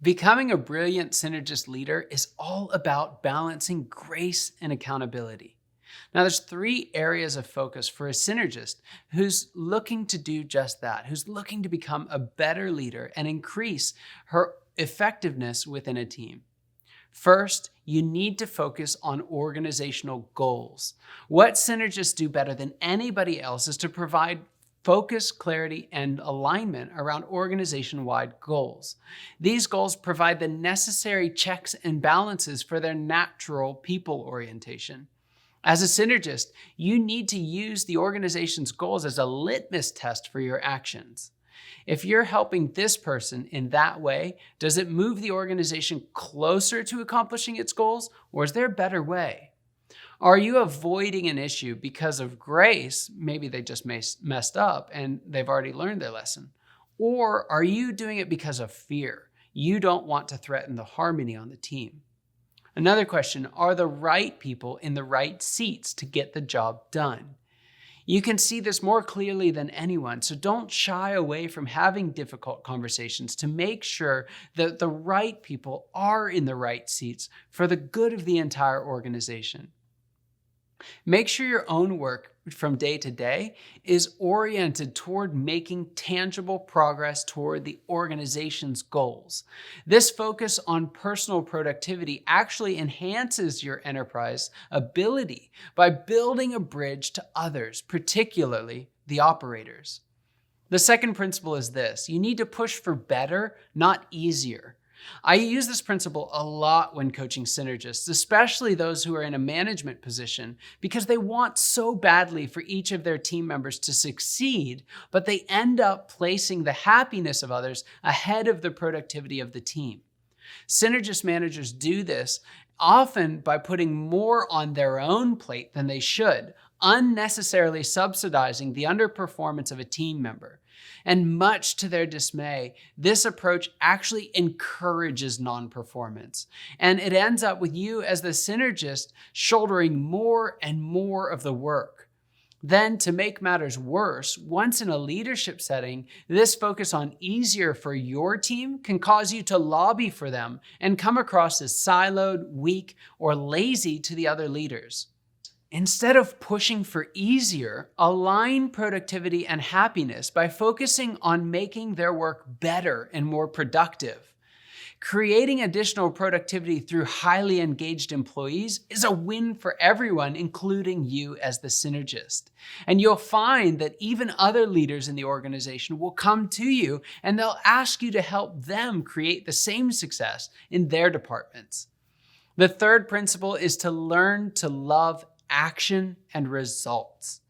Becoming a brilliant synergist leader is all about balancing grace and accountability. Now, there's three areas of focus for a synergist who's looking to do just that, who's looking to become a better leader and increase her effectiveness within a team. First, you need to focus on organizational goals. What synergists do better than anybody else is to provide focus, clarity, and alignment around organization-wide goals. These goals provide the necessary checks and balances for their natural people orientation. As a synergist, you need to use the organization's goals as a litmus test for your actions. If you're helping this person in that way, does it move the organization closer to accomplishing its goals, or is there a better way? Are you avoiding an issue because of grace? Maybe they just messed up and they've already learned their lesson. Or are you doing it because of fear? You don't want to threaten the harmony on the team. Another question, are the right people in the right seats to get the job done? You can see this more clearly than anyone, so don't shy away from having difficult conversations to make sure that the right people are in the right seats for the good of the entire organization. Make sure your own work from day to day is oriented toward making tangible progress toward the organization's goals. This focus on personal productivity actually enhances your enterprise ability by building a bridge to others, particularly the operators. The second principle is this: you need to push for better, not easier. I use this principle a lot when coaching synergists, especially those who are in a management position, because they want so badly for each of their team members to succeed, but they end up placing the happiness of others ahead of the productivity of the team. Synergist managers do this often by putting more on their own plate than they should, unnecessarily subsidizing the underperformance of a team member. And much to their dismay, this approach actually encourages non-performance. And it ends up with you as the synergist shouldering more and more of the work. Then, to make matters worse, once in a leadership setting, this focus on easier for your team can cause you to lobby for them and come across as siloed, weak, or lazy to the other leaders. Instead of pushing for easier, align productivity and happiness by focusing on making their work better and more productive. Creating additional productivity through highly engaged employees is a win for everyone, including you as the synergist. And you'll find that even other leaders in the organization will come to you and they'll ask you to help them create the same success in their departments. The third principle is to learn to love action and results.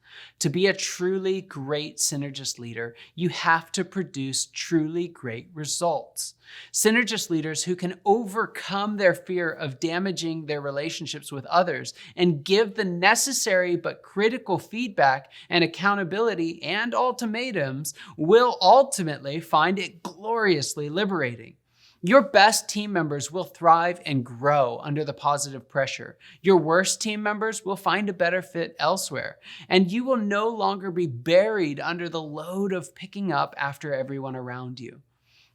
To be a truly great synergist leader, you have to produce truly great results. Synergist leaders who can overcome their fear of damaging their relationships with others and give the necessary but critical feedback and accountability and ultimatums will ultimately find it gloriously liberating. Your best team members will thrive and grow under the positive pressure. Your worst team members will find a better fit elsewhere, and you will no longer be buried under the load of picking up after everyone around you.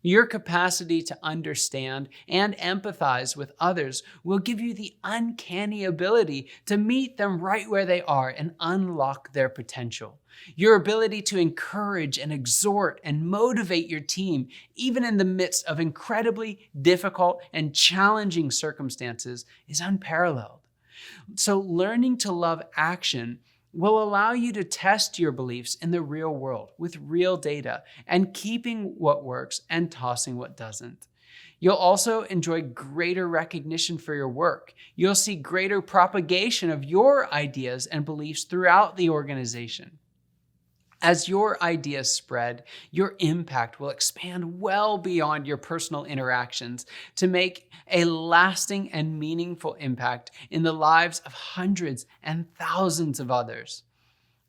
Your capacity to understand and empathize with others will give you the uncanny ability to meet them right where they are and unlock their potential. Your ability to encourage and exhort and motivate your team, even in the midst of incredibly difficult and challenging circumstances, is unparalleled. So learning to love action will allow you to test your beliefs in the real world with real data and keeping what works and tossing what doesn't. You'll also enjoy greater recognition for your work. You'll see greater propagation of your ideas and beliefs throughout the organization. As your ideas spread, your impact will expand well beyond your personal interactions to make a lasting and meaningful impact in the lives of hundreds and thousands of others.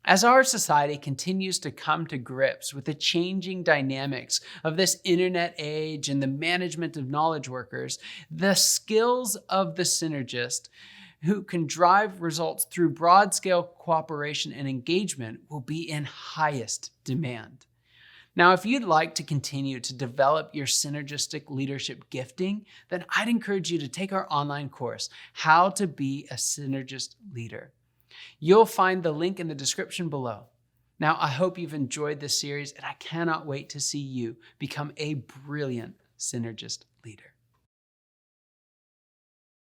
As our society continues to come to grips with the changing dynamics of this internet age and the management of knowledge workers, the skills of the synergist who can drive results through broad-scale cooperation and engagement will be in highest demand. Now, if you'd like to continue to develop your synergistic leadership gifting, then I'd encourage you to take our online course, How to Be a Synergist Leader. You'll find the link in the description below. Now, I hope you've enjoyed this series, and I cannot wait to see you become a brilliant synergist leader.